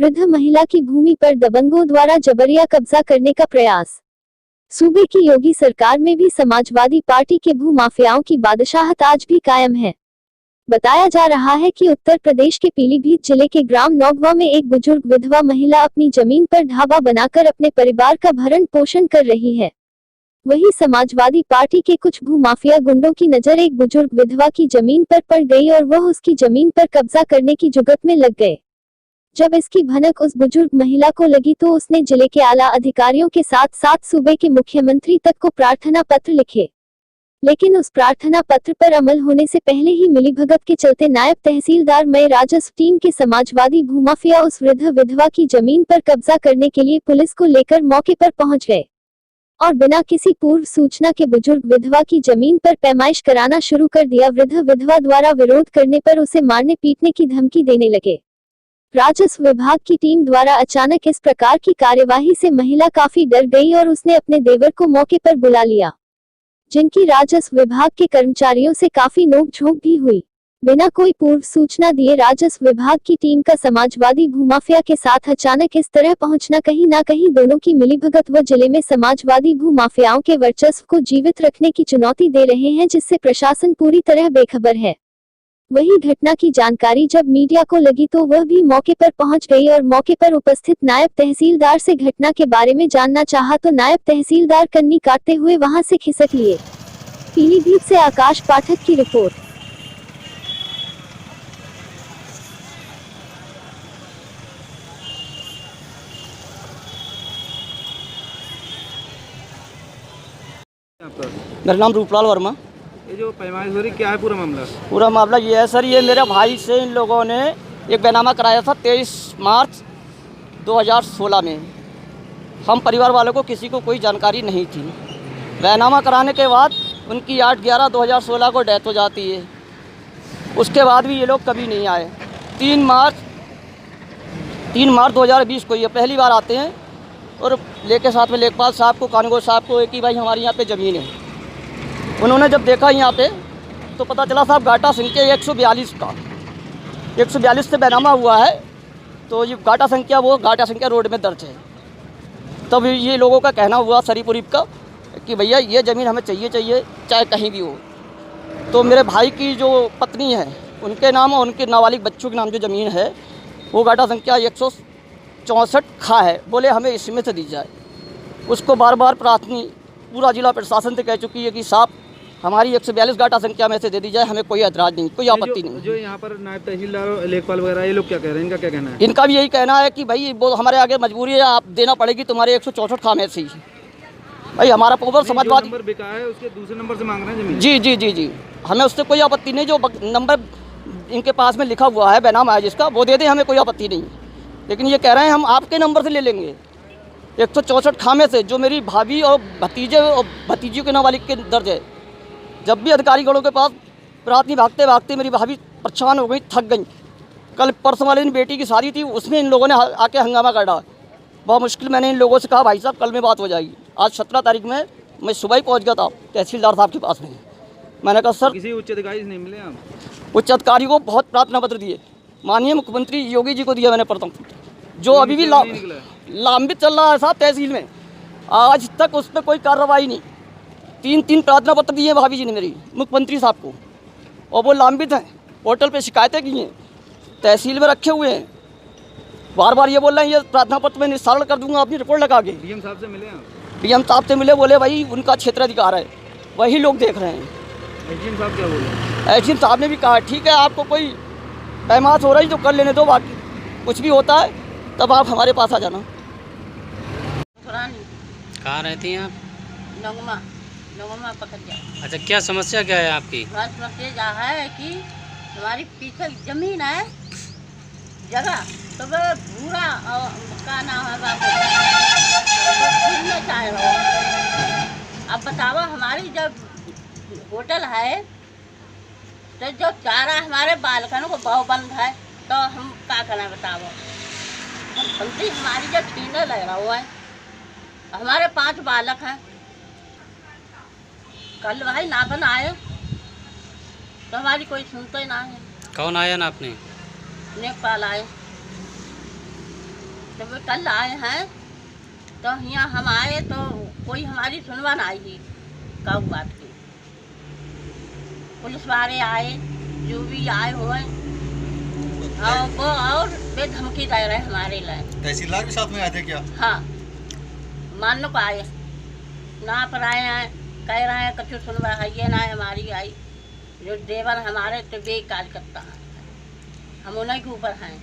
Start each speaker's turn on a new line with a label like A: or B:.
A: वृद्ध महिला की भूमि पर दबंगों द्वारा जबरिया कब्जा करने का प्रयास। सूबे की योगी सरकार में भी समाजवादी पार्टी के भू माफियाओं की बादशाहत आज भी कायम है। बताया जा रहा है कि उत्तर प्रदेश के पीलीभीत जिले के ग्राम नौगवा में एक बुजुर्ग विधवा महिला अपनी जमीन पर ढाबा बनाकर अपने परिवार का भरण पोषण कर रही है। वहीं समाजवादी पार्टी के कुछ भूमाफिया गुंडों की नजर एक बुजुर्ग विधवा की जमीन पर पड़ गई और वह उसकी जमीन पर कब्जा करने की जुगत में लग गए। जब इसकी भनक उस बुजुर्ग महिला को लगी तो उसने जिले के आला अधिकारियों के साथ साथ सूबे के मुख्यमंत्री तक को प्रार्थना पत्र लिखे, लेकिन उस प्रार्थना पत्र पर अमल होने से पहले ही मिलीभगत के चलते नायब तहसीलदार मय राजस्व टीम के समाजवादी भूमाफिया उस वृद्ध विधवा की जमीन पर कब्जा करने के लिए पुलिस को लेकर मौके पर पहुंच गए और बिना किसी पूर्व सूचना के बुजुर्ग विधवा की जमीन पर पैमाइश कराना शुरू कर दिया। वृद्ध विधवा द्वारा विरोध करने पर उसे मारने पीटने की धमकी देने लगे। राजस्व विभाग की टीम द्वारा अचानक इस प्रकार की कार्यवाही से महिला काफी डर गई और उसने अपने देवर को मौके पर बुला लिया, जिनकी राजस्व विभाग के कर्मचारियों से काफी नोक-झोंक भी हुई। बिना कोई पूर्व सूचना दिए राजस्व विभाग की टीम का समाजवादी भूमाफिया के साथ अचानक इस तरह पहुंचना कहीं ना कहीं दोनों की मिलीभगत व जिले में समाजवादी भूमाफियाओं के वर्चस्व को जीवित रखने की चुनौती दे रहे हैं, जिससे प्रशासन पूरी तरह बेखबर है। वही घटना की जानकारी जब मीडिया को लगी तो वह भी मौके पर पहुंच गई और मौके पर उपस्थित नायब तहसीलदार से घटना के बारे में जानना चाहा तो नायब तहसीलदार कन्नी काटते हुए वहां से खिसक लिए। पीलीभीत से आकाश पाठक की रिपोर्ट।
B: मेरा नाम रूपलाल वर्मा।
C: ये जो पैमाइश हो रही क्या है पूरा मामला?
B: पूरा मामला ये है सर, ये मेरे भाई से इन लोगों ने एक बैनामा कराया था 23 मार्च 2016 में। हम परिवार वालों को किसी को कोई जानकारी नहीं थी। बैनामा कराने के बाद उनकी 8/11/2016 को डेथ हो जाती है। उसके बाद भी ये लोग कभी नहीं आए। 3 मार्च 2020 को ये पहली बार आते हैं और लेके साथ में लेखपाल साहब को, कानूनगो साहब को कि भाई हमारी यहाँ पे ज़मीन है। उन्होंने जब देखा यहाँ पे तो पता चला साहब गाटा संख्या 142 का 142 से बैनामा हुआ है, तो ये गाटा संख्या वो गाटा संख्या रोड में दर्ज है। तब ये लोगों का कहना हुआ शरीफ का कि भैया ये ज़मीन हमें चाहिए चाहे कहीं भी हो। तो मेरे भाई की जो पत्नी है उनके नाम और उनके नाबालिग बच्चों के नाम जो ज़मीन है वो गाटा संख्या 164 खा है। बोले हमें इसमें से दी जाए। उसको बार बार प्रार्थनी पूरा जिला प्रशासन से कह चुकी है कि साहब हमारी 142 गाटा संख्या में से दे दी जाए, हमें कोई ऐतराज़ नहीं, कोई आपत्ति नहीं।
C: जो यहाँ पर नायब तहसीलदार लेखपाल वगैरह ये लोग क्या कह रहे हैं, इनका क्या कहना है?
B: इनका भी यही कहना है कि भाई वो हमारे आगे मजबूरी है, आप देना पड़ेगी, तुम्हारे 164 खा में से ही। भाई हमारा पोवर समाजवादी
C: नंबर बिका है उसके दूसरे नंबर से मांग रहे हैं जमीन।
B: जी, हमें उससे कोई आपत्ति नहीं। जो नंबर इनके पास में लिखा हुआ है बैनामा है जिसका, वो दे दें, हमें कोई आपत्ति नहीं। लेकिन ये कह रहे हैं हम आपके नंबर से ले लेंगे 164 खामे से, जो मेरी भाभी और भतीजे और भतीजियों के नाबालिग के दर्ज है। जब भी अधिकारीगणों के पास रात में भागते भागते मेरी भाभी परेशान हो गई, थक गई। कल परसों वाले दिन बेटी की शादी थी, उसमें इन लोगों ने आके हंगामा कर डाला। बहुत मुश्किल मैंने इन लोगों से कहा भाई साहब कल में बात हो जाएगी। आज 17 तारीख में मैं सुबह ही पहुँच गया था तहसीलदार साहब के पास में। मैंने कहा सर
C: किसी उच्च अधिकारी से नहीं मिले आप?
B: उच्च अधिकारी को बहुत प्रार्थना पत्र दिए, माननीय मुख्यमंत्री योगी जी को दिया मैंने प्रथम, जो अभी भी लंबित चल रहा है साहब तहसील में। आज तक उस पर कोई कार्रवाई नहीं। 3 प्रार्थना पत्र दिए भाभी जी ने मेरी मुख्यमंत्री साहब को, और वो लंबित हैं। पोर्टल पे शिकायतें की हैं, तहसील में रखे हुए हैं। बार बार ये बोल रहे हैं ये प्रार्थना पत्र में निस्तारण कर दूंगा अपनी रिपोर्ट लगा के।
C: डीएम साहब से मिले आप?
B: डीएम साहब से मिले, बोले भाई उनका क्षेत्राधिकार है, वही लोग देख रहे हैं।
C: एसडीएम साहब क्या बोले?
B: एसडीएम साहब ने भी कहा ठीक है आपको कोई पैमाश हो रही तो कर लेने दो, बाकी कुछ भी होता है तब आप हमारे पास आ जाना।
D: कहाँ रहती हैं आप?
E: नगमा पकड़ जाए।
D: अच्छा, क्या समस्या क्या है आपकी?
E: समस्या यह है कि हमारी पीछे जमीन है, जगह तो वह भूरा का नाम है बाबू चाहे हो। अब बताओ हमारी जब होटल है तो जो चारा हमारे बालकनों को बहु बंद है तो हम क्या करें बताओ। बंदी हमारी जब छीने लग रहा हुआ है, हमारे 5 बालक हैं। कल भाई नापन आए तो हमारी कोई सुनते ही ना है।
D: कौन आया ना आपने?
E: लेखपाल आए। जब वे कल आए हैं तो यहाँ हम आए तो कोई हमारी सुनवा ना आई काऊ बात की। पुलिस वाले आए, जो भी आए हुए और वो और बेधमकी दे रहे हमारे लिए।
F: तहसीलदार भी साथ में आए थे क्या?
E: हाँ, मानने को आए, ना पर आए हैं, कह रहे हैं कछु सुनवा है ये ना हमारी आई। जो देवर हमारे तो बेकार करता है, हम उन्हीं के ऊपर हैं।